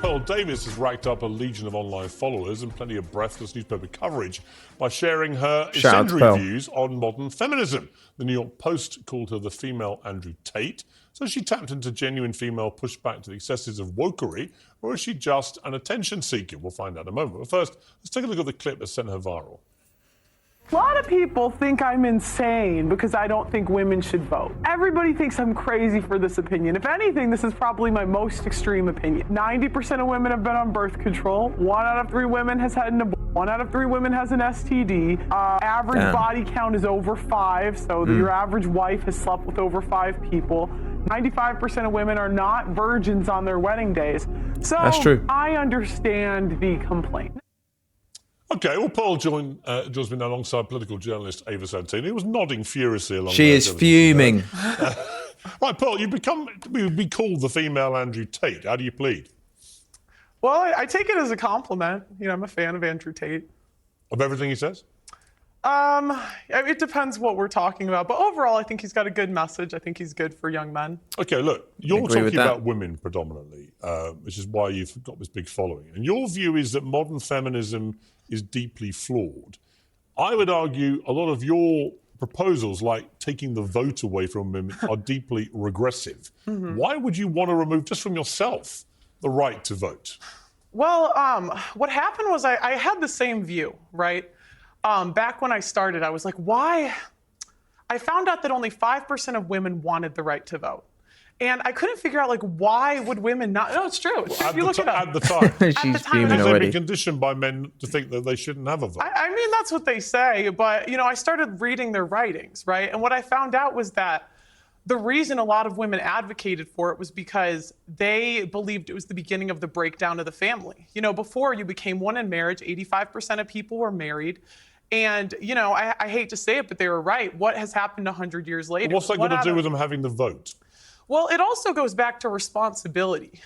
Pearl Davis has racked up a legion of online followers and plenty of breathless newspaper coverage by sharing her incendiary views on modern feminism. The New York Post called her the female Andrew Tate. So she tapped into genuine female pushback to the excesses of wokery, or is she just an attention seeker? We'll find out in a moment. But first, let's take a look at the clip that sent her viral. A lot of people think I'm insane because I don't think women should vote. Everybody thinks I'm crazy for this opinion. If anything, this is probably my most extreme opinion. 90% of women have been on birth control. 1 out of 3 women has had an abortion. 1 out of 3 women has an STD. Average body count is over 5, so your average wife has slept with over 5 people. 95% of women are not virgins on their wedding days. So that's true. I understand the complaint. Okay, well, Pearl joins me now alongside political journalist Ava Santini, who was nodding furiously along. She is fuming. Right, Pearl, you would be called the female Andrew Tate. How do you plead? Well, I take it as a compliment. You know, I'm a fan of Andrew Tate. Of everything he says? It depends what we're talking about, but overall, I think he's got a good message. I think he's good for young men. Okay, look, you're talking about women predominantly, which is why you've got this big following. And your view is that modern feminism is deeply flawed. I would argue a lot of your proposals, like taking the vote away from women, are deeply regressive. Why would you want to remove, just from yourself, the right to vote? Well, what happened was I had the same view, right? Back when I started, I was like, why? I found out that only 5% of women wanted the right to vote. And I couldn't figure out, like, why would women not? No, it's true. Well, you look it up. at the time. She's fuming because already. they've been conditioned by men to think that they shouldn't have a vote. I mean, that's what they say. But, you know, I started reading their writings, right? And what I found out was that the reason a lot of women advocated for it was because they believed it was the beginning of the breakdown of the family. You know, before you became one in marriage, 85% of people were married. And, you know, I hate to say it, but they were right. What has happened 100 years later? What's that got to do with them having the vote? Well, it also goes back to responsibility.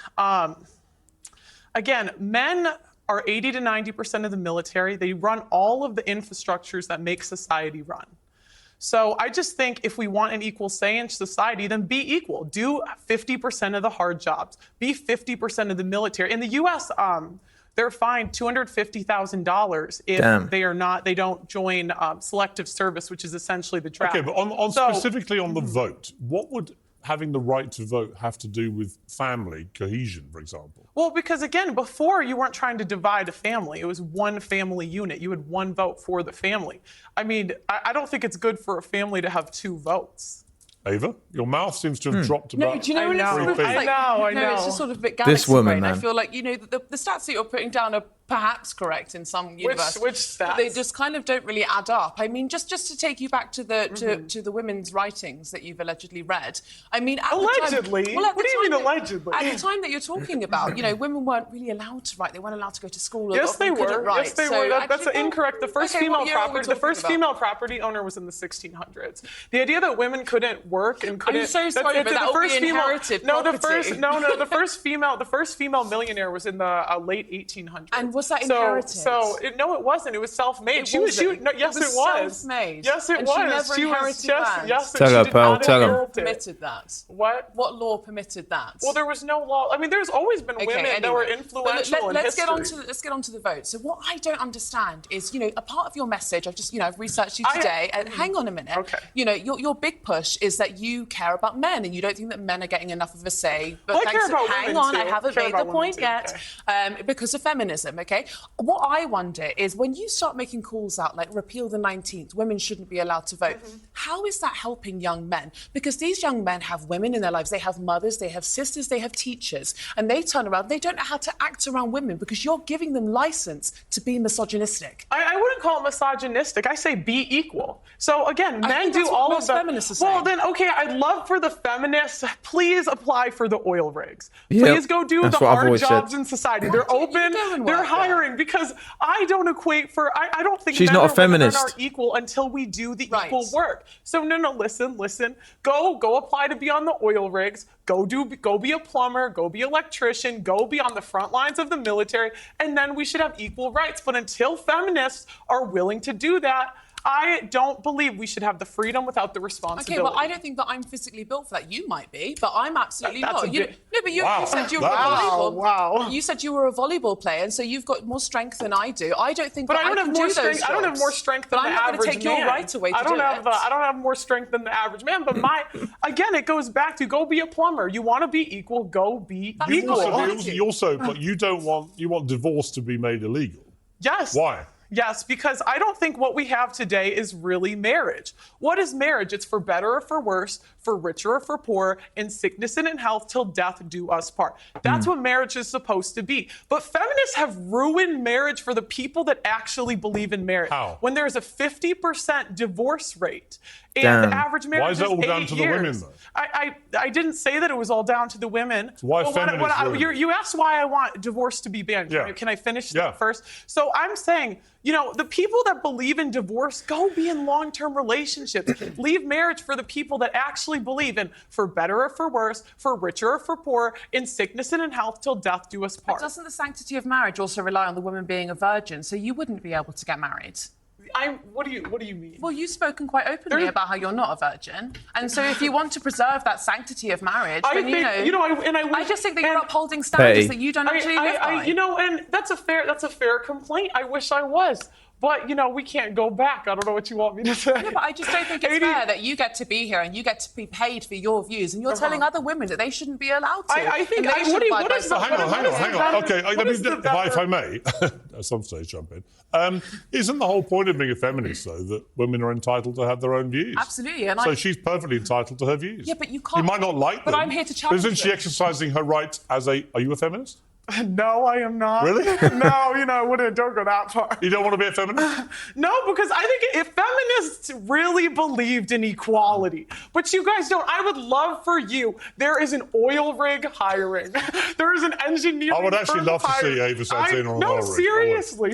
Again, men are 80 to 90% of the military. They run all of the infrastructures that make society run. So I just think if we want an equal say in society, then be equal. Do 50% of the hard jobs. Be 50% of the military. In the U.S., they're fined $250,000 if they don't join selective service, which is essentially the draft. Okay, but specifically on the vote, what would having the right to vote have to do with family cohesion, for example? Well, because again, before you weren't trying to divide a family. It was one family unit. You had one vote for the family. I mean, I don't think it's good for a family to have 2 votes. Ava, your mouth seems to have dropped about. No, do you know what it's sort of like? I know. It's just sort of a bit galaxy This woman, brain. man. I feel like, you know, the stats that you're putting down are perhaps correct in some universe. Which stats? But they just kind of don't really add up. I mean, just to take you back to the to the women's writings that you've allegedly read. I mean, at allegedly? The time, well, what do you mean allegedly? At the time that you're talking about, you know, women weren't really allowed to write. They weren't allowed to go to school. Yes, they were. Yes, they were. That's incorrect. The first female property owner was in the 1600s. The idea that women couldn't work and couldn't. I'm so sorry, but that would be inherited property. The first female millionaire was in the late 1800s. And was that inherited? No, it wasn't. It was self-made. Yes, it was. Self-made. Yes, it and was. She never inherited land. Yes, Tell her, Pearl. Tell her. Permitted that. What? What law permitted that? Well, there was no law. I mean, there's always been women that were influential in history. Let's get on to the vote. So what I don't understand is, you know, a part of your message. I've researched you today. And hang on a minute. Okay. You know, your big push is that you care about men and you don't think that men are getting enough of a say. But well, I care about hang women on, too. I haven't made the point yet. Okay. Because of feminism. Okay. What I wonder is when you start making calls out like repeal the 19th, women shouldn't be allowed to vote. How is that helping young men? Because these young men have women in their lives. They have mothers, they have sisters, they have teachers, and they turn around. They don't know how to act around women because you're giving them license to be misogynistic. I wouldn't call it misogynistic. I say be equal. So again, men do all of the feminists. Well, then okay, I'd love for the feminists. Please apply for the oil rigs. Please go do the hard jobs in society. They're open. They're hiring because I don't equate for. I don't think she's men not a or women feminist. are equal until we do the equal work. So no, listen. Go apply to be on the oil rigs. Go be a plumber. Go be an electrician. Go be on the front lines of the military, and then we should have equal rights. But until feminists are willing to do that, I don't believe we should have the freedom without the responsibility. Okay, but I don't think that I'm physically built for that. You might be, but I'm absolutely That's not. a bit- No, but you said you were a Wow, volleyball. wow. You said you were a volleyball player, and so you've got more strength than I do. I don't think But that I don't can have more do those strength. I don't have jobs. more strength than But the I'm not average going to take your man. right away to I don't do have it. I don't have more strength than the average man. But again, it goes back to go be a plumber. You want to be equal, go be equal. But you don't want, you want divorce to be made illegal. Yes. Why? Yes, because I don't think what we have today is really marriage. What is marriage? It's for better or for worse, for richer or for poorer, in sickness and in health, till death do us part. That's what marriage is supposed to be. But feminists have ruined marriage for the people that actually believe in marriage. How? When there's a 50% divorce rate, and the average marriage Why is that all down to the women, though? I didn't say that it was all down to the women. So why But feminists ruin it? you asked why I want divorce to be banned. Yeah. Can I finish Yeah. that first? So I'm saying, the people that believe in divorce, go be in long-term relationships. Leave marriage for the people that actually believe in for better or for worse, for richer or for poorer, in sickness and in health, till death do us part. Doesn't the sanctity of marriage also rely on the woman being a virgin? So you wouldn't be able to get married. What do you mean? Well, you've spoken quite openly about how you're not a virgin, and so if you want to preserve that sanctity of marriage, then I just think that you're upholding standards that you don't actually live by. And that's a fair complaint. I wish I was. But, we can't go back. I don't know what you want me to say. No, but I just don't think it's fair that you get to be here and you get to be paid for your views, and you're telling other women that they shouldn't be allowed to. I think, and they should abide by something. Hang on. Okay, if I may, at some stage jump in. Isn't the whole point of being a feminist, though, that women are entitled to have their own views? Absolutely. So she's perfectly entitled to her views. Yeah, but you can't. You might not like them. But I'm here to challenge Isn't she them. exercising her rights as a... Are you a feminist? No, I am not. Really? No, don't go that far. You don't want to be a feminist? No, because I think if feminists really believed in equality, but you guys don't, I would love for you. There is an oil rig hiring. There is an engineering I would actually firm love to hiring. see Ava Santana on an No, oil rig. seriously.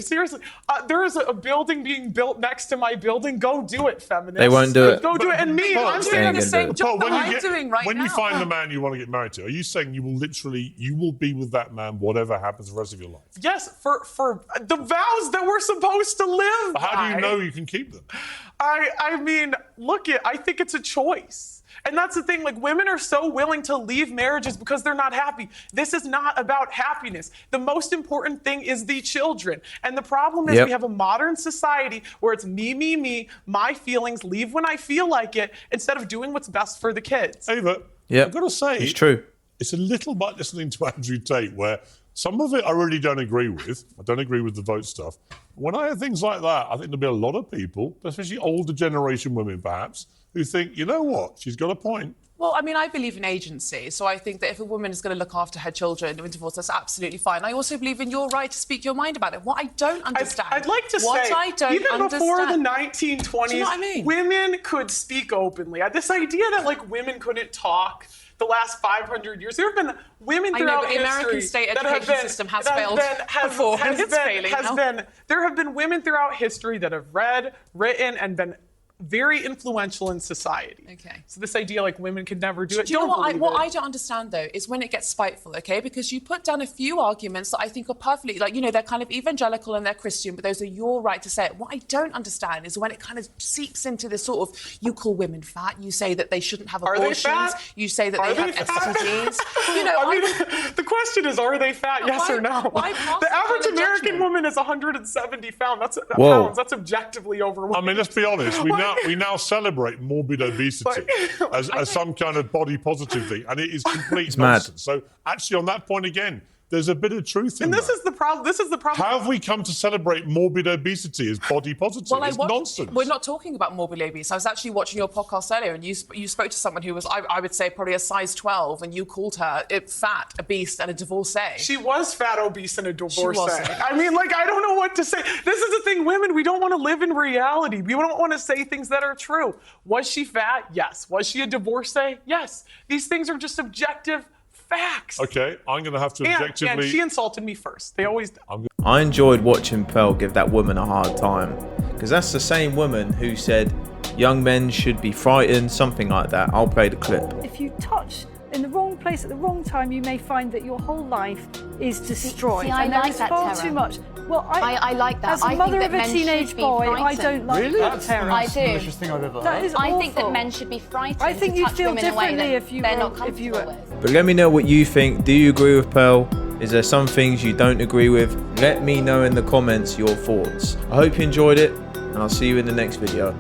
There is a building being built next to my building. Go do it, feminists. They won't do it. Go do it. And me, But- I'm doing saying the same job that I'm doing right now. When you find the man you want to get married to, are you saying you will be with that man whatever happens the rest of your life? yes, for the vows that we're supposed to live But how do you by. know you can keep them? I mean, I think it's a choice. And that's the thing, women are so willing to leave marriages because they're not happy. This is not about happiness. The most important thing is the children. And the problem is we have a modern society where it's me, my feelings, leave when I feel like it, instead of doing what's best for the kids. Ava, Yep. I've got to say, It's true. It's a little bit listening to Andrew Tate where some of it I really don't agree with. I don't agree with the vote stuff. When I hear things like that, I think there'll be a lot of people, especially older generation women perhaps, who think, you know what, she's got a point. Well, I mean, I believe in agency, so I think that if a woman is going to look after her children in divorce, that's absolutely fine. I also believe in your right to speak your mind about it. What I don't understand... I'd like to what say, I don't even before the understand- 1920s, Do you know what I mean? women could speak openly. This idea that, women couldn't talk the last 500 years, there have been women I know, throughout but the American history state that have education been- system has that failed before, and it's failing now. There have been women throughout history that have read, written, and been very influential in society. Okay. So this idea women could never do it. Do you know what believe what it. I don't understand, though, is when it gets spiteful, okay? Because you put down a few arguments that I think are perfectly, they're kind of evangelical and they're Christian, but those are your right to say it. What I don't understand is when it kind of seeps into this sort of, you call women fat, you say that they shouldn't have Are they abortions, fat? you say that Are they they have fat? STDs. The question is, are they fat? Yes or no? why pass The that kind average of American judgment? woman is 170 pounds. Whoa. Pounds. That's objectively overweight. I mean, let's be honest. We now celebrate morbid obesity as some kind of body positive thing, and it is complete mad. nonsense. So, actually, on that point again, there's a bit of truth in And this that. is the problem. This is the problem. How have we come to celebrate morbid obesity as body positive? It's nonsense. We're not talking about morbid obese. I was actually watching your podcast earlier, and you spoke to someone who was, I would say, probably a size 12, and you called her fat, obese, and a divorcee. She was fat, obese, and a divorcee. wasn't. I mean, I don't know what to say. This is the thing, women, we don't want to live in reality. We don't want to say things that are true. Was she fat? Yes. Was she a divorcee? Yes. These things are just objective facts. Okay, I'm going to have to And objectively... she insulted me first. They always do. I enjoyed watching Pearl give that woman a hard time, because that's the same woman who said young men should be frightened, something like that. I'll play the clip. If you touch in the wrong place at the wrong time, you may find that your whole life is destroyed. See, I and there like is that far terror. too much. Well, I like that. As a I mother think of that a men teenage should be boy, I frightened. don't like Really? that That's terror. the I most do. malicious thing I've ever heard. That is I think that awful. men should be frightened. I think to you'd touch feel women in a way differently that if you they're were- not if you comfortable were- with. But let me know what you think. Do you agree with Pearl? Is there some things you don't agree with? Let me know in the comments your thoughts. I hope you enjoyed it, and I'll see you in the next video.